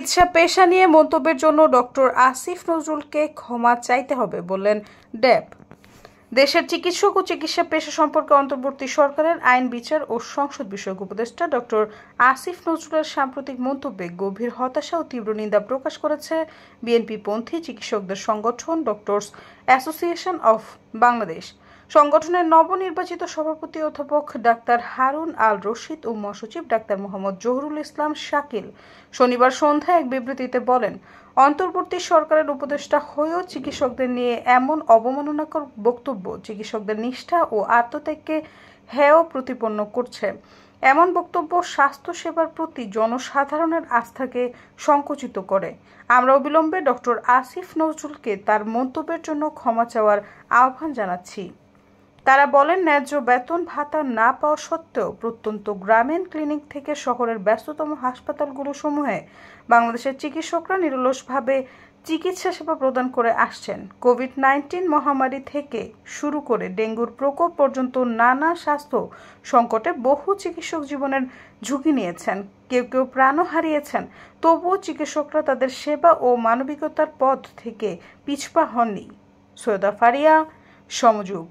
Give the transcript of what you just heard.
চিকিৎসা পেশা নিয়ে মন্তব্যের জন্য ডক্টর আসিফ নজরুলকে ক্ষমা চাইতে হবে বললেন ড্যাব। দেশের চিকিৎসক ও চিকিৎসা পেশা সম্পর্কে অন্তর্বর্তী সরকারের আইন, বিচার ও সংসদ বিষয়ক উপদেষ্টা ডক্টর আসিফ নজরুলের সাম্প্রতিক মন্তব্যে গভীর হতাশা ও তীব্র নিন্দা প্রকাশ করেছে বিএনপিপন্থী চিকিৎসকদের সংগঠন ডক্টরস অ্যাসোসিয়েশন অফ বাংলাদেশ। সংগঠনের নবনির্বাচিত সভাপতি অধ্যাপক ডাক্তার হারুন আল রশিদ ও মহাসচিব ডাক্তার মোহাম্মদ জহুরুল ইসলাম শাকিল শনিবার সন্ধ্যায় এক বিবৃতিতে বলেন, অন্তর্বর্তী সরকারের উপদেষ্টা হয়েও চিকিৎসকদের নিয়ে এমন অবমাননাকর বক্তব্য চিকিৎসকদের নিষ্ঠা ও আত্মত্যাগকে হেয় প্রতিপন্ন করছে। এমন বক্তব্য স্বাস্থ্যসেবার প্রতি জনসাধারণের আস্থাকে সংকুচিত করে। আমরা অবিলম্বে ডক্টর আসিফ নজরুলকে তার মন্তব্যের জন্য ক্ষমা চাওয়ার আহ্বান জানাচ্ছি। তারা বলেন, ন্যায্য বেতন ভাতা না পাওয়া সত্ত্বেও প্রত্যন্ত গ্রামীণ ক্লিনিক থেকে শহরের ব্যস্ততম হাসপাতালগুলো সমূহে বাংলাদেশের চিকিৎসকরা নিরলসভাবে চিকিৎসা সেবা প্রদান করে আসছেন। কোভিড-19 মহামারী থেকে শুরু করে ডেঙ্গুর প্রকোপ পর্যন্ত নানা স্বাস্থ্য সংকটে বহু চিকিৎসক জীবনের ঝুঁকি নিয়েছেন, কেউ কেউ প্রাণও হারিয়েছেন। তবুও চিকিৎসকরা তাদের সেবা ও মানবিকতার পথ থেকে পিছপা হননি। সৈয়দা ফারিয়া, সমযোগ।